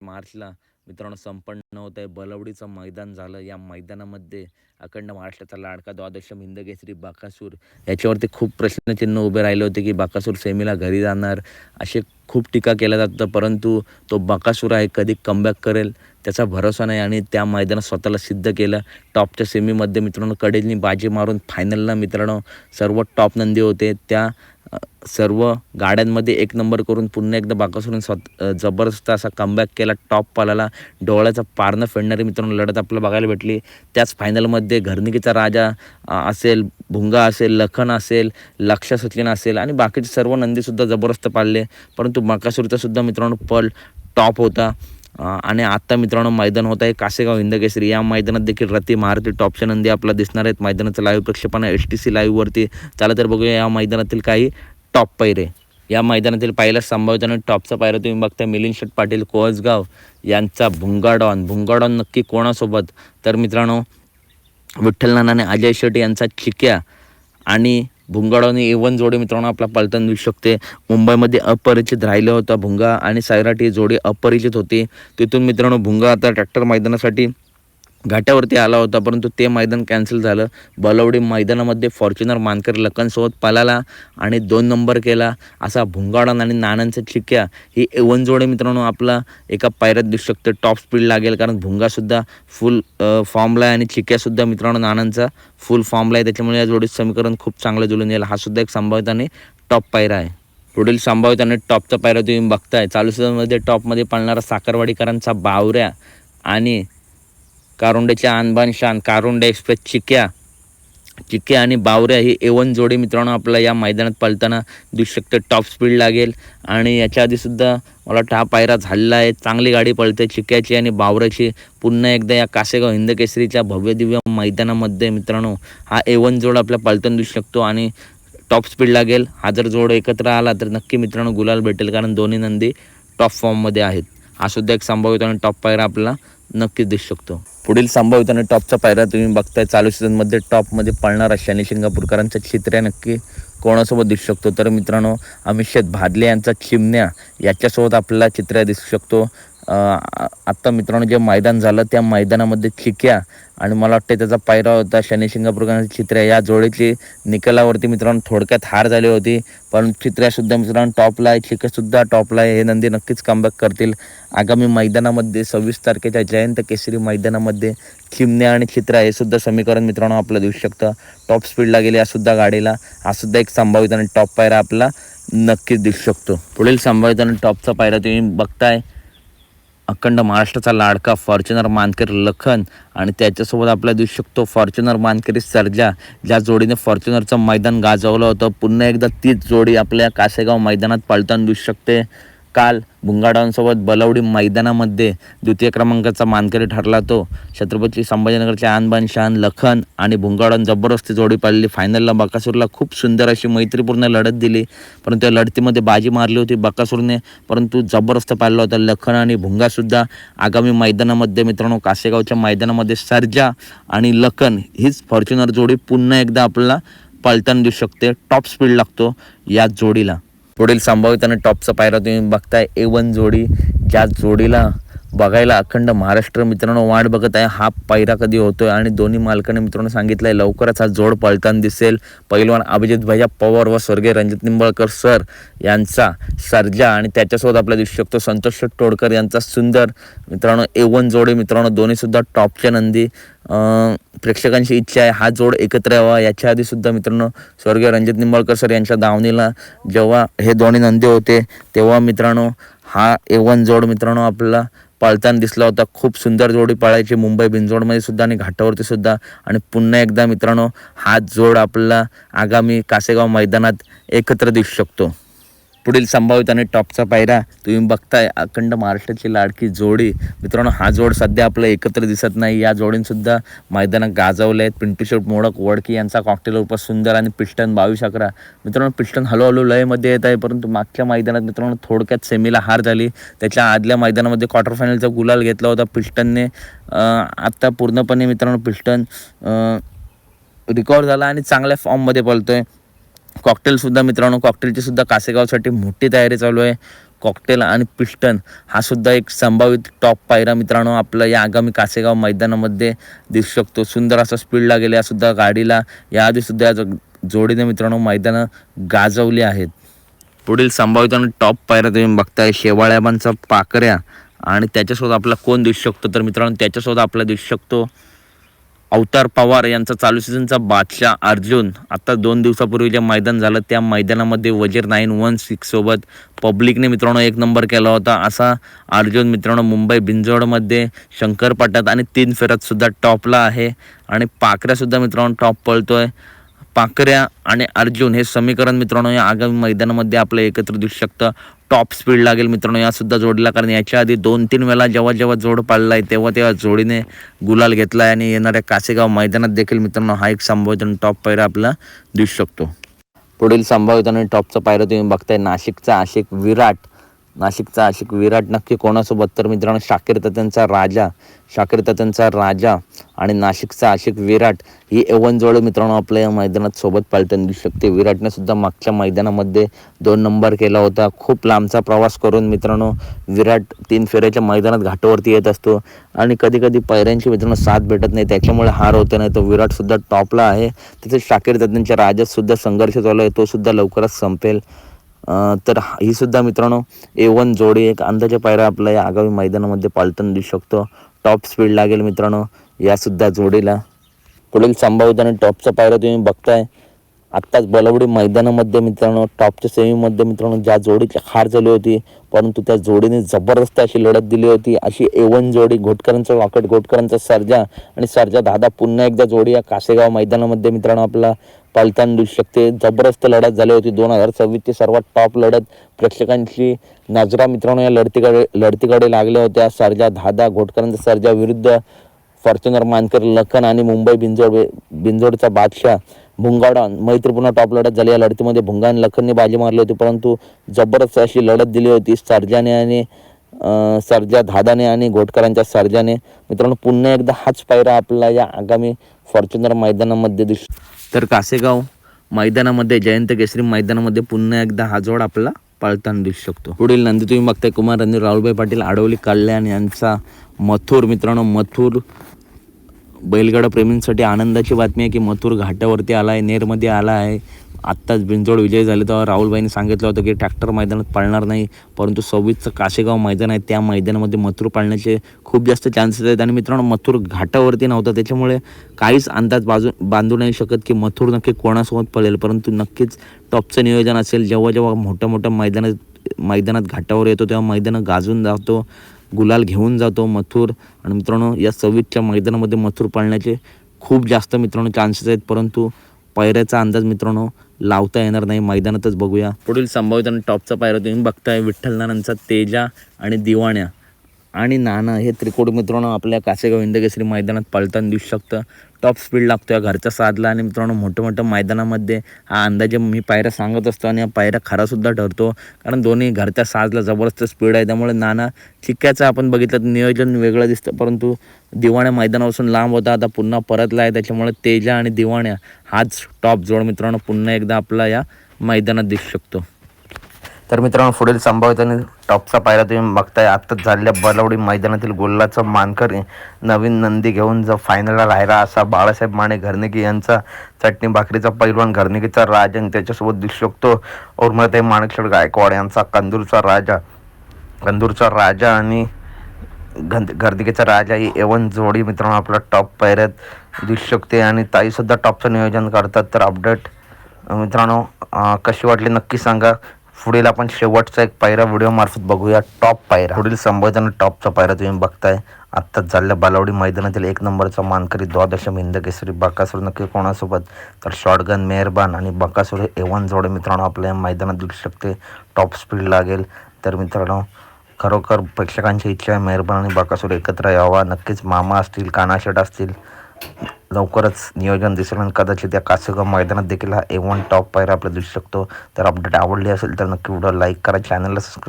मार्चला मित्रांनो संपन्न होत आहे. बलवडीचं मैदान झालं. या मैदानामध्ये अखंड महाराष्ट्राचा लाडका द्वादश हिंदकेसरी बकासूर याच्यावरती खूप प्रश्नचिन्ह उभे राहिले होते की बकासूर सेमीला घरी जाणार असे खूप टीका केल्या जातं. परंतु तो बकासूर आहे, कधी कमबॅक करेल त्याचा भरोसा नाही आणि त्या मैदानात स्वतःला सिद्ध केलं. टॉपच्या सेमीमध्ये मित्रांनो कडेनी बाजी मारून फायनलला मित्रांनो सर्व टॉप नंदी होते त्या सर्व गाड्यांमध्ये एक नंबर करून पुन्हा एकदा बकासूरने जबरदस्त असा कमबॅक केला. टॉप पालाला डोळ्याचा पारणं फेडणारी मित्रांनो लढत आपल्याला बघायला भेटली. त्याच फायनलमध्ये घरनिकीचा राजा असेल, भुंगा असेल, लखन असेल, लक्ष सचिन असेल आणि बाकीचे सर्व नंदीसुद्धा जबरदस्त पाळले. परंतु बकासूरचा सुद्धा मित्रांनो पल टॉप होता. आणि आत्ता मित्रांनो मैदान होत आहे कासेगाव हिंदकेसरी. या मैदानात देखील रती महारथी टॉपच्या नंदी आपला दिसणार आहेत. मैदानाचं लाईव्ह प्रक्षेपण HTC लाईव्हवरती. चला तर बघूया या मैदानातील काही टॉप पैरे. या मैदानातील पहिला संभाव्यता आणि टॉपचा पायरा तुम्ही बघता मिलिंद शेठ पाटील कोसगाव यांचा भुंगाडॉन नक्की कोणासोबत तर मित्रांनो विठ्ठल नानाने अजय शेठ यांचा चिक्या आणि भुंगाडोनी A1 जोडी मित्रांनो आपला पलटण दिसू शकते. मुंबईमध्ये अपरिचित राहिलं होता भुंगा आणि सैराट ही जोडी अपरिचित होती. तिथून मित्रांनो भुंगा आता ट्रॅक्टर मैदानासाठी घाट्यावरती आला होता, परंतु ते मैदान कॅन्सल झालं. बलवडी मैदानामध्ये फॉर्च्युनर मानकर लखनसोबत पळाला आणि 2 नंबर केला. असा भुंगाडन आणि नानांचा चिक्या ही A1 जोडी मित्रांनो आपला एका पायऱ्यात दिसू शकते. टॉप स्पीड लागेल कारण भुंगासुद्धा फुल फॉर्मला आहे आणि चिक्यासुद्धा मित्रांनो नानांचा फुल फॉर्मला आहे. त्याच्यामुळे या जोडीचं समीकरण खूप चांगलं जुळून येईल. हा सुद्धा एक संभाव्यताने टॉप पायरा आहे. पुढील संभाव्यताने टॉपचा पायरा तुम्ही बघताय. चालू सीझनमध्ये टॉपमध्ये पाळणारा साखरवाडीकरांचा बावऱ्या आणि कारुंडेच्या आणबान शान कारुंडे एक्सप्रेस चिक्या आणि बावऱ्या ही A1 जोडी मित्रांनो आपला या मैदानात पळताना दिसू शकते. टॉप स्पीड लागेल आणि याच्या आधीसुद्धा मला वाटतं हा पायरा झालेला आहे. चांगली गाडी पळते चिक्याची आणि बावऱ्याची. पुन्हा एकदा या कासेगाव हिंदकेसरीच्या भव्य दिव्य मैदानामध्ये मित्रांनो हा A1 जोड आपल्या पळताना दिसू शकतो आणि टॉप स्पीड लागेल. हा जर जोड एकत्र आला तर नक्की मित्रांनो गुलाल भेटेल कारण दोन्ही नंदी टॉप फॉर्ममध्ये आहेत. हा सुद्धा एक संभाव्यता आणि टॉप पायरा आपल्याला नक्कीच दिसू शकतो. पुढील संभाव्यताने टॉपचा पायरा तुम्ही बघताय. चालू सीझनमध्ये टॉपमध्ये पळणारा शनी शिंगापूरकरांचा चित्र्या नक्की कोणासोबत दिसू शकतो तर मित्रांनो अमित भादले यांचा चिमण्या याच्यासोबत आपल्याला चित्र्या दिसू शकतो. आत्ता मित्रांनो जे मैदान झालं त्या मैदानामध्ये चिक्या आणि मला वाटतं त्याचा पायरा होता शनी शिंगापूरकरांचा चित्र्या. या जोडीची निकालावरती मित्रांनो थोडक्यात हार झाली होती, पण चित्र्यासुद्धा मित्रांनो टॉपला आहे, चिक्यासुद्धा टॉपला आहे. हे नंदी नक्कीच कमबॅक करतील. आगामी मैदानामध्ये 26 तारखेच्या जयंत केसरी मैदानामध्ये चिमण्या आणि चित्रा हे सुद्धा समीकरण मित्रांनो आपलं दिसू शकतं. टॉप स्पीडला गेले यासुद्धा गाडीला. हा सुद्धा एक संभावित आणि टॉप पायरा आपला नक्कीच दिसू शकतो. पुढील संभावित आणि टॉपचा पायरा तुम्ही बघताय. अखंड महाराष्ट्राचा लाडका फॉर्च्युनर मानकरी लखन आणि त्याच्यासोबत आपल्याला दिसू शकतो फॉर्च्युनर मानकरी सर्जा. ज्या जोडीने फॉर्च्युनरचं मैदान गाजवलं होतं पुन्हा एकदा तीच जोडी आपल्या कासेगाव मैदानात पळताना दिसू शकते. काल भुंगाडांसोबत बलवडी मैदानामध्ये द्वितीय क्रमांकाचा मानकरी ठरला तो छत्रपती संभाजीनगरचे आणबान शान लखन आणि भुंगाडान जबरदस्ती जोडी पाळली. फायनलला बकासूरला खूप सुंदर अशी मैत्रीपूर्ण लढत दिली, परंतु त्या लढतीमध्ये बाजी मारली होती बकासूरने, परंतु जबरदस्त पाळला होता. लखन आणि भुंगासुद्धा आगामी मैदानामध्ये मित्रांनो कासेगावच्या मैदानामध्ये सर्जा आणि लखन हीच फॉर्च्युनर जोडी पुन्हा एकदा आपल्याला पळताना दिसू शकते. टॉप स्पीड लागतो या जोडीला. पुढील संभावित आणि टॉपचा पायरा तुम्ही बघताय. A1 जोडी ज्या जोडीला बघायला अखंड महाराष्ट्र मित्रांनो वाट बघत आहे. हा पायरा कधी होतोय आणि दोन्ही मालकाने मित्रांनो सांगितलं आहे लवकरच हा जोड पळताना दिसेल. पहिलवान अभिजित भैया पवार व स्वर्गीय रणजित निंबाळकर सर यांचा सर्जा आणि त्याच्यासोबत आपल्याला दिसू शकतो संतोष तोडकर यांचा सुंदर. मित्रांनो A1 जोडी मित्रांनो दोन्हीसुद्धा टॉपच्या नंदी. प्रेक्षकांची इच्छा आहे हा जोड एकत्र यावा. याच्या आधीसुद्धा मित्रांनो स्वर्गीय रणजित निंबाळकर सर यांच्या दावणीला जेव्हा हे दोन्ही नंदी होते तेव्हा मित्रांनो हा A1 जोड मित्रांनो आपल्याला पळताना दिसला होता. खूप सुंदर जोडी पळायची मुंबई बिनजोडमध्ये सुद्धा आणि घाटावरती सुद्धा. आणि पुन्हा एकदा मित्रांनो हा जोड आपल्याला आगामी कासेगाव मैदानात एकत्र दिसू शकतो. पुढील संभावित आणि टॉपचा पायरा तुम्ही बघताय. अखंड महाराष्ट्राची लाडकी जोडी मित्रांनो हा जोड सध्या आपलं एकत्र दिसत नाही. या जोडींसुद्धा मैदानात गाजवले आहेत. पिंटू शेट मोडक वडकी यांचा कॉकटेल उप सुंदर आणि पिस्टन 22-11. मित्रांनो पिस्टन हळूहळू लयमध्ये येत आहे, परंतु मागच्या मैदानात मित्रांनो थोडक्यात सेमीला हार झाली. त्याच्या आदल्या मैदानामध्ये क्वार्टर फायनलचा गुलाल घेतला होता पिस्टनने. आत्ता पूर्णपणे मित्रांनो पिस्टन रिकवर झाला आणि चांगल्या फॉर्ममध्ये पळतोय. कॉकटेलसुद्धा मित्रांनो कॉकटेलची सुद्धा कासेगावसाठी मोठी तयारी चालू आहे. कॉकटेल आणि पिस्टन हा सुद्धा एक संभावित टॉप पायरा मित्रांनो आपला या आगामी कासेगाव मैदानामध्ये दिसू शकतो. सुंदर असा स्पीड लागेल या सुद्धा गाडीला. याआधी सुद्धा या जोडीने मित्रांनो मैदानं गाजवली आहेत. पुढील संभावित आणि टॉप पायरा तुम्ही बघताय शेवाळ्याबांचा पाकऱ्या आणि त्याच्यासोबत आपला कोण दिसू शकतो तर मित्रांनो त्याच्यासोबत आपला दिसू शकतो अवतार पवार यांचा चालू सीझनचा बादशाह अर्जुन. आता 2 दिवसापूर्वी जे मैदान झालं त्या मैदानामध्ये वजीर 916 सोबत पब्लिकने मित्रांनो 1 नंबर केला होता. असा अर्जुन मित्रांनो मुंबई बिंजोडमध्ये शंकरपटात आणि 3 फेऱ्यात सुद्धा टॉपला आहे. आणि पाकऱ्यासुद्धा मित्रांनो टॉप पळतोय. पाकऱ्या आणि अर्जुन हे समीकरण मित्रांनो या आगामी मैदानामध्ये आपलं एकत्र दिसू शकतं. टॉप स्पीड लागेल मित्रांनो या सुद्धा जोडीला, कारण याच्या आधी 2-3 वेळा जेव्हा जोड पाळला आहे तेव्हा जोडीने गुलाल घेतला आहे. आणि येणाऱ्या कासेगाव मैदानात देखील मित्रांनो हा एक संभावित आणि टॉप पायरा आपला दिसू शकतो. पुढील संभावित आणि टॉपचा पायरा तुम्ही बघताय नाशिकचा आशिक विराट नक्की कोणासोबत तर मित्रांनो शाकीर तात्यांचा राजा आणि नाशिकचा आशिक विराट ही एवन जोड मित्रांनो आपल्या या मैदानात सोबत पाळताना दिसू शकते. विराटने सुद्धा मागच्या मैदानामध्ये 2 नंबर केला होता. खूप लांबचा प्रवास करून मित्रांनो विराट 3 फेऱ्याच्या मैदानात घाटावरती येत असतो आणि कधी पायऱ्यांची मित्रांनो साथ भेटत नाही, त्याच्यामुळे हार होते. नाही तर विराट सुद्धा टॉपला आहे. तसेच शाकीर तात्यांच्या राजात सुद्धा संघर्ष चालू आहे, तो सुद्धा लवकरच संपेल. तर ही सुद्धा मित्रांनो A1 जोडी एक अंदाजे पायरा आपल्या या आगामी मैदानामध्ये पाळताना दिसू शकतो. टॉप स्पीड लागेल मित्रांनो या सुद्धा जोडीला. पुढील संभावित आणि टॉपचा पायरा तुम्ही बघताय आत्ताच बलवडी मैदानामध्ये मित्रांनो टॉपच्या सेमीमध्ये मित्रांनो ज्या जोडीची हार झाली होती, परंतु त्या जोडीने जबरदस्त अशी लढत दिली होती. अशी A1 जोडी घोटकरांचा वाकड, घोटकरांचा सर्जा आणि सर्जा दादा पुन्हा एकदा जोडी या कासेगाव मैदानामध्ये मित्रांनो आपला पळताना दिसू शकते. जबरदस्त लढत झाली होती. 2026ची सर्वात टॉप लढत प्रेक्षकांची नजरा मित्रांनो या लढतीकडे लागल्या होत्या. सर्जा दादा घोटकरांचा सर्जा विरुद्ध फॉर्च्युनर मानकर लखन आणि मुंबई बिंजोडचा बादशाह भुंगाडा मैत्रीपूर्ण टॉप लढत झाली. या लढतीमध्ये भुंगा आणि लखनने बाजी मारली होती, परंतु जबरदस्त अशी लढत दिली होती सर्जा दादाने आणि घोटकरांच्या सर्जाने. मित्रांनो पुन्हा एकदा हाच पायरा आपला या आगामी फॉर्च्युनर मैदानामध्ये दिसतो. तर कासेगाव मैदानामध्ये जयंत केसरी मैदानामध्ये पुन्हा एकदा हा जोड आपला पळताना दिसू शकतो. पुढील नंदी तुम्ही बघताय कुमार आणि राहुलभाई पाटील आडवली कल्याण यांचा मथुर. मित्रांनो मथुर बैलगाडा प्रेमींसाठी आनंदाची बातमी आहे की मथुर घाटावरती आला आहे, नेरमध्ये आला आहे. आत्ताच बिनजोड विजय झाले तेव्हा राहुलभाईंनी सांगितलं होतं की ट्रॅक्टर मैदानात पळणार नाही, परंतु 26चं कासेगाव मैदान आहे त्या मैदानामध्ये मथुर पाळण्याचे खूप जास्त चान्सेस आहेत. आणि मित्रांनो मथुर घाटावरती नव्हता, त्याच्यामुळे काहीच अंदाज बांधू नाही शकत की मथुर नक्की कोणासोबत पळेल. परंतु नक्कीच टॉपचं नियोजन असेल. जेव्हा मोठ्या मैदानात घाटावर येतो तेव्हा मैदानं गाजून जातो, गुलाल घेऊन जातो मथुर. आणि मित्रांनो या 26च्या मैदानामध्ये मथुर पाळण्याचे खूप जास्त मित्रांनो चान्सेस आहेत, परंतु पायऱ्याचा अंदाज मित्रांनो लावता येणार नाही, मैदानातच बघूया. पुढील संभावित आणि टॉपचा पायरा तुम्ही बघताय विठ्ठल नानांचा तेजा आणि दिवाण्या आणि नाना हे त्रिकोड मित्रांनो आपल्या कासेगाव हिंदकेसरी मैदानात पळताना दिसू शकतं. टॉप स्पीड लागतो या घरच्या साधला. आणि मित्रांनो मोठ्या मैदानामध्ये हा अंदाजे मी पायऱ्या सांगत असतो आणि हा पायऱ्या खरासुद्धा ठरतो, कारण दोन्ही घरच्या साजला जबरदस्त स्पीड आहे. त्यामुळे नाना चिक्क्याचं आपण बघितलं नियोजन वेगळं दिसतं, परंतु दिवाण्या मैदानापासून लांब होता, आता पुन्हा परतला आहे. त्याच्यामुळे तेजा आणि दिवाण्या हाच टॉप जोड मित्रांनो पुन्हा एकदा आपला या मैदानात दिसू शकतो. तर मित्रांनो पुढील संभावित आणि टॉपचा पायरा तुम्ही बघताय आत्ताच झालेल्या बलवडी मैदानातील गोल्लाचा मानकर नवीन नंदी घेऊन जो फायनलला राहिला असा बाळासाहेब माने घरनिकी यांचा चटणी भाकरीचा पैलवान घरनिकीचा राजा आणि त्याच्यासोबत दिसू शकतो उर्मिलाताई माणिकशेठ गायकवाड यांचा कंदूरचा राजा आणि घरनिकीचा राजा ही A1 जोडी मित्रांनो आपला टॉप पायऱ्यात दिसू शकते. आणि ताईसुद्धा टॉपचं नियोजन करतात. तर अपडेट मित्रांनो कशी वाटली नक्की सांगा. पुढील आपण शेवटचा एक पायरा व्हिडिओ मार्फत बघूया टॉप पायरा. पुढील संभावित आणि टॉपचा पायरा तुम्ही बघताय आत्ताच झालेल्या बालावडी मैदानातील 1 नंबरचा मानकरी द्वादश हिंदकेसरी बकासूर नक्की कोणासोबत तर शॉटगन मेहरबान आणि बकासूर A1 जोडे मित्रांनो आपल्या मैदानात दिसू शकते. टॉप स्पीड लागेल. तर मित्रांनो खरोखर प्रेक्षकांची इच्छा आहे मेहरबान आणि बकासूर एकत्र यावा. नक्कीच मामा असतील, कानाशेट असतील, लवकरच नियोजन दिसेल आणि कदाचित या कासेगाव मैदानात देखील हा A1 टॉप पायरा आपल्याला दिसू शकतो. तर अपडेट आवडली असेल तर नक्की व्हिडिओ लाईक करा, चॅनलला सबस्क्राईब